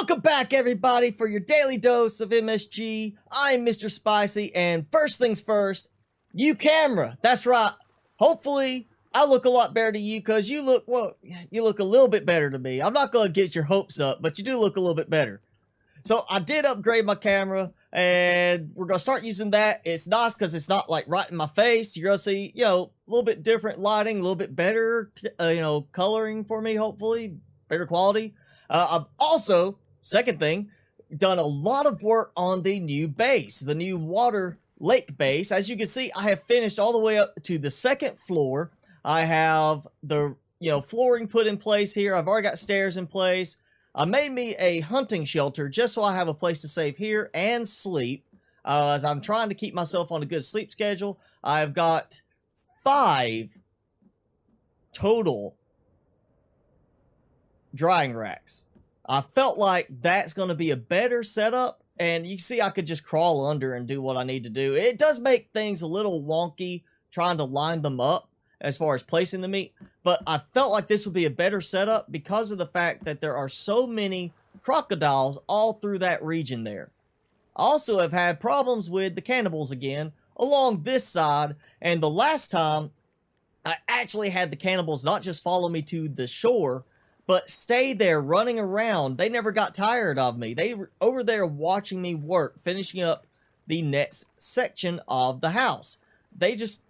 Welcome back, everybody, for your daily dose of MSG. I'm Mr. Spicy, and first things first, you camera. That's right. Hopefully, I look a lot better to you because you look, well, you look a little bit better to me. I'm not going to get your hopes up, but you do look a little bit better. So I did upgrade my camera, and we're going to start using that. It's nice because it's not like right in my face. You're going to see, a little bit different lighting, a little bit better, coloring for me, hopefully, better quality. I've also, second thing, done a lot of work on the new base, the new water lake base. As you can see, I have finished all the way up to the second floor. I have the, flooring put in place here. I've already got stairs in place. I made me a hunting shelter just so I have a place to save here and sleep. As I'm trying to keep myself on a good sleep schedule. I've got 5 total drying racks. I felt like that's going to be a better setup, and you see I could just crawl under and do what I need to do. It does make things a little wonky trying to line them up as far as placing the meat, but I felt like this would be a better setup because of the fact that there are so many crocodiles all through that region there. I also have had problems with the cannibals again along this side, and the last time I actually had the cannibals not just follow me to the shore, but stay there running around. They never got tired of me. They were over there watching me work, finishing up the next section of the house. They just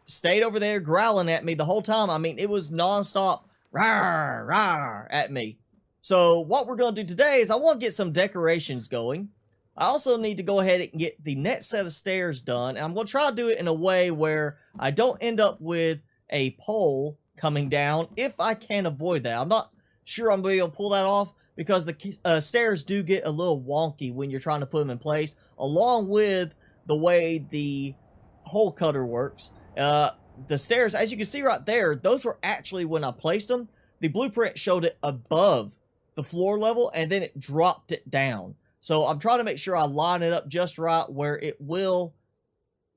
stayed over there growling at me the whole time. I mean, it was nonstop rawr, rawr at me. So what we're going to do today is I want to get some decorations going. I also need to go ahead and get the next set of stairs done. And I'm going to try to do it in a way where I don't end up with a pole coming down if I can avoid that. I'm not sure I'm going to be able to pull that off because the stairs do get a little wonky when you're trying to put them in place, along with the way the hole cutter works. The stairs, as you can see right there, those were actually, when I placed them, the blueprint showed it above the floor level and then it dropped it down. So I'm trying to make sure I line it up just right where it will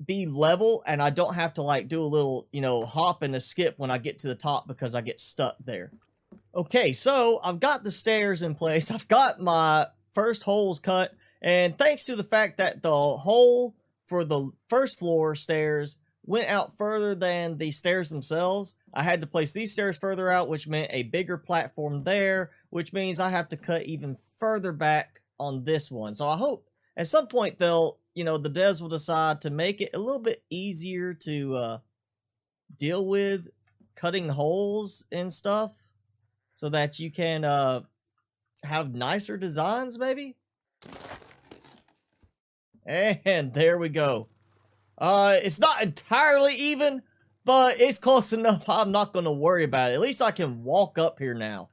be level and I don't have to like do a little, hop and a skip when I get to the top because I get stuck there. Okay, so I've got the stairs in place. I've got my first holes cut, and thanks to the fact that the hole for the first floor stairs went out further than the stairs themselves, I had to place these stairs further out, which meant a bigger platform there, which means I have to cut even further back on this one. So I hope at some point they'll, the devs will decide to make it a little bit easier to deal with cutting holes and stuff so that you can have nicer designs, maybe? And there we go. It's not entirely even, but it's close enough. I'm not going to worry about it. At least I can walk up here now.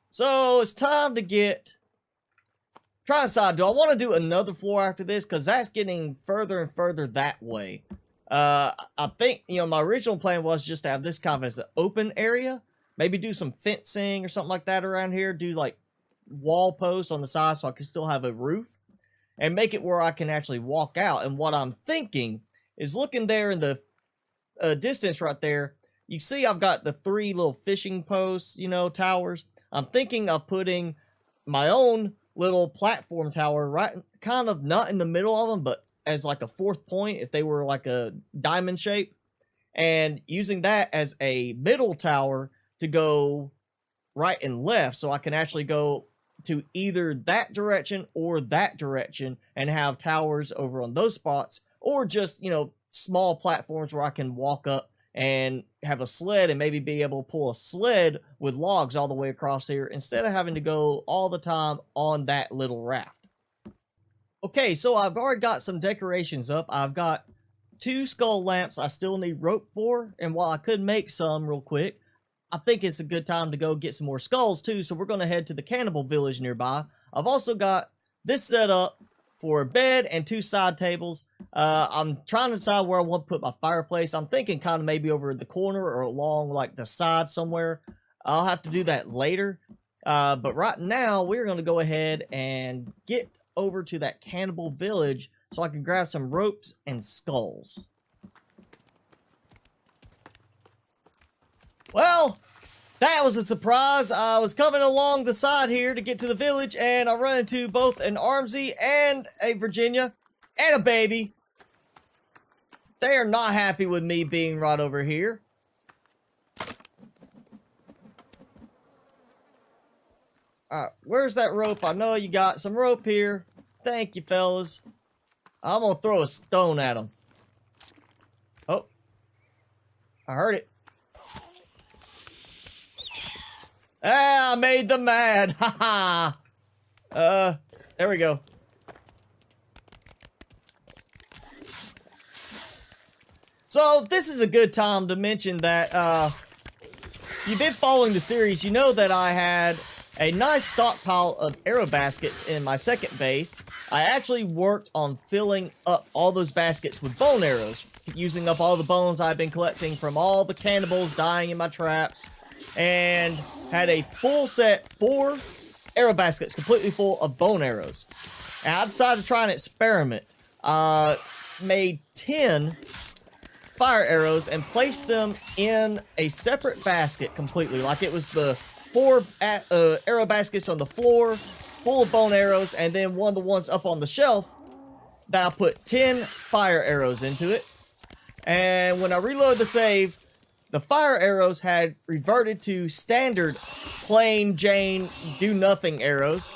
So it's time to try and decide, do I want to do another floor after this? Because that's getting further and further that way. I think, my original plan was just to have this kind of as an open area. Maybe do some fencing or something like that around here. Do like wall posts on the side so I can still have a roof. And make it where I can actually walk out. And what I'm thinking is looking there in the distance right there. You see I've got the 3 little fishing posts, towers. I'm thinking of putting my own little platform tower right kind of not in the middle of them, but as like a 4th point if they were like a diamond shape, and using that as a middle tower to go right and left so I can actually go to either that direction or that direction and have towers over on those spots, or just small platforms where I can walk up and have a sled and maybe be able to pull a sled with logs all the way across here instead of having to go all the time on that little raft. Okay, so I've already got some decorations up. I've got 2 skull lamps I still need rope for, and while I could make some real quick, I think it's a good time to go get some more skulls too, so we're going to head to the cannibal village nearby. I've also got this set up for a bed and 2 side tables. I'm trying to decide where I want to put my fireplace. I'm thinking kind of maybe over the corner or along like the side somewhere. I'll have to do that later. But right now, we're going to go ahead and get over to that cannibal village so I can grab some ropes and skulls. Well, That was a surprise. I was coming along the side here to get to the village, and I run into both an Armsy and a Virginia and a baby. They are not happy with me being right over here. Where's that rope? I know you got some rope here. Thank you, fellas. I'm gonna throw a stone at them. Oh. I heard it. Ah, I made them mad. Ha ha. There we go. So, this is a good time to mention that, if you've been following the series, you know that I had a nice stockpile of arrow baskets in my second base. I actually worked on filling up all those baskets with bone arrows, using up all the bones I've been collecting from all the cannibals dying in my traps, and had a full set, 4 arrow baskets completely full of bone arrows. And I decided to try an experiment. Made 10 fire arrows and placed them in a separate basket completely, like it was the 4 arrow baskets on the floor full of bone arrows, and then one of the ones up on the shelf that I put 10 fire arrows into it. And when I reloaded the save, the fire arrows had reverted to standard plain Jane do nothing arrows,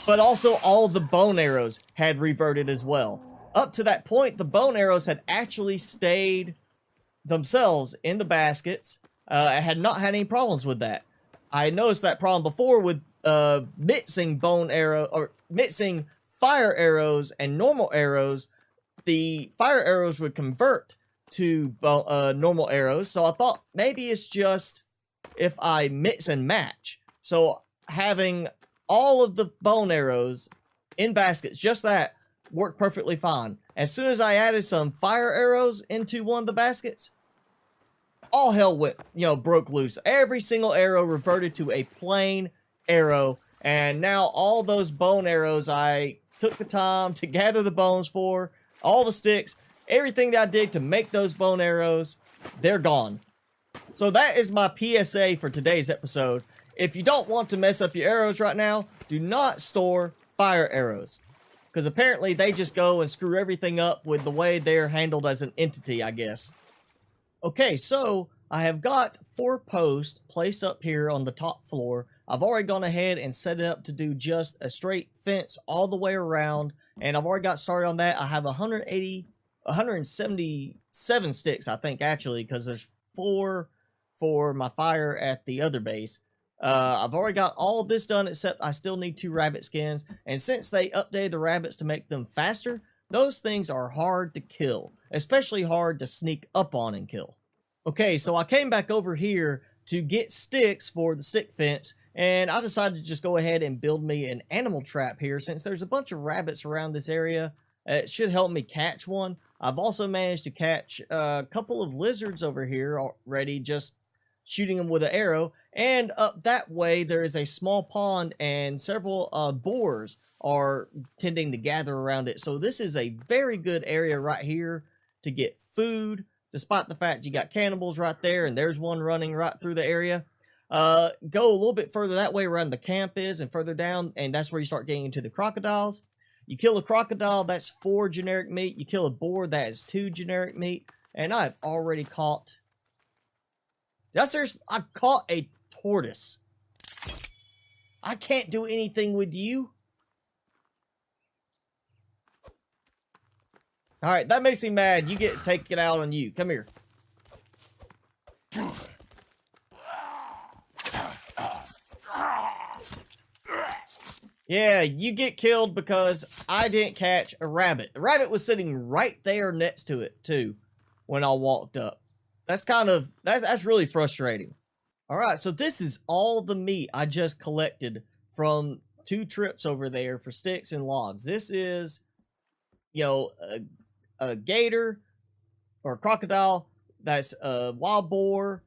but also all the bone arrows had reverted as well. Up to that point, the bone arrows had actually stayed themselves in the baskets. I had not had any problems with that. I noticed that problem before with mixing mixing fire arrows and normal arrows. The fire arrows would convert to normal arrows. So I thought maybe it's just if I mix and match. So having all of the bone arrows in baskets, just that, worked perfectly fine. As soon as I added some fire arrows into one of the baskets, all hell went, broke loose. Every single arrow reverted to a plain arrow, and now all those bone arrows I took the time to gather the bones for, all the sticks, everything that I did to make those bone arrows, they're gone. So that is my PSA for today's episode. If you don't want to mess up your arrows right now, do not store fire arrows, because apparently they just go and screw everything up with the way they're handled as an entity, I guess. Okay, so I have got 4 posts placed up here on the top floor. I've already gone ahead and set it up to do just a straight fence all the way around, and I've already got started on that. I have 177 sticks, I think, actually, because there's 4 for my fire at the other base. I've already got all of this done, except I still need 2 rabbit skins, and since they updated the rabbits to make them faster, those things are hard to kill, especially hard to sneak up on and kill. Okay, so I came back over here to get sticks for the stick fence, and I decided to just go ahead and build me an animal trap here. Since there's a bunch of rabbits around this area, it should help me catch one. I've also managed to catch a couple of lizards over here already, just shooting them with an arrow, and up that way there is a small pond and several boars are tending to gather around it. So this is a very good area right here to get food, despite the fact you got cannibals right there, and there's one running right through the area. Go a little bit further that way around the camp is, and further down, and that's where you start getting into the crocodiles. You kill a crocodile, that's 4 generic meat. You kill a boar, that is 2 generic meat. And I've already caught... I caught a tortoise. I can't do anything with you. Alright, that makes me mad. You get taken out on you. Come here. Yeah, you get killed because I didn't catch a rabbit. The rabbit was sitting right there next to it, too, when I walked up. That's really frustrating. Alright, so this is all the meat I just collected from 2 trips over there for sticks and logs. This is, a gator or a crocodile, that's a wild boar,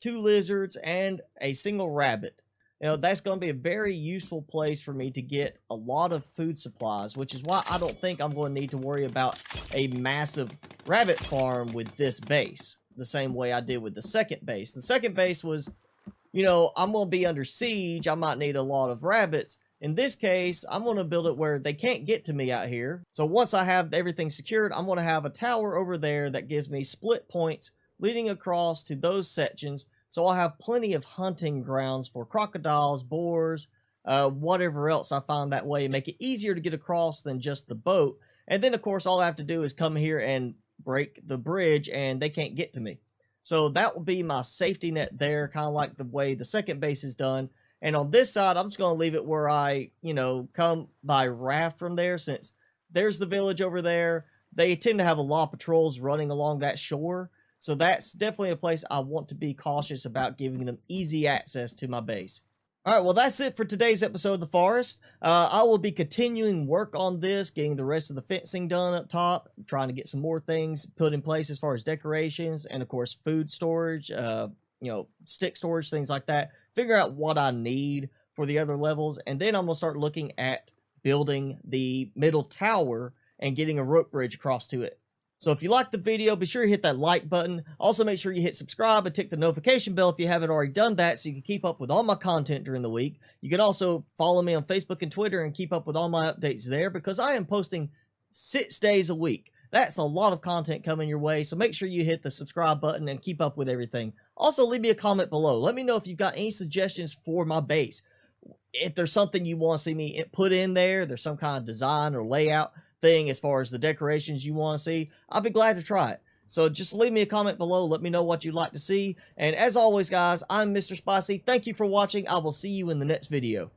2 lizards, and a single rabbit. That's going to be a very useful place for me to get a lot of food supplies, which is why I don't think I'm going to need to worry about a massive rabbit farm with this base, the same way I did with the second base. The second base was you know, I'm going to be under siege. I might need a lot of rabbits. In this case, I'm going to build it where they can't get to me out here. So once I have everything secured, I'm going to have a tower over there that gives me split points leading across to those sections. So I'll have plenty of hunting grounds for crocodiles, boars, whatever else I find that way, and make it easier to get across than just the boat. And then, of course, all I have to do is come here and break the bridge, and they can't get to me. So that will be my safety net there, kind of like the way the second base is done. And on this side, I'm just going to leave it where I, you know, come by raft from there, since there's the village over there. They tend to have a lot of patrols running along that shore. So that's definitely a place I want to be cautious about giving them easy access to my base. Alright, well that's it for today's episode of The Forest. I will be continuing work on this, getting the rest of the fencing done up top, trying to get some more things put in place as far as decorations, and of course food storage, you know, stick storage, things like that. Figure out what I need for the other levels, and then I'm going to start looking at building the middle tower and getting a rope bridge across to it. So if you liked the video, be sure to hit that like button. Also, make sure you hit subscribe and tick the notification bell if you haven't already done that, so you can keep up with all my content during the week. You can also follow me on Facebook and Twitter and keep up with all my updates there, because I am posting 6 days a week. That's a lot of content coming your way, so make sure you hit the subscribe button and keep up with everything. Also, leave me a comment below. Let me know if you've got any suggestions for my base. If there's something you want to see me put in there, there's some kind of design or layout thing as far as the decorations you want to see, I'll be glad to try it. So just leave me a comment below, let me know what you'd like to see, and as always guys, I'm Mr. Spicy. Thank you for watching. I will see you in the next video.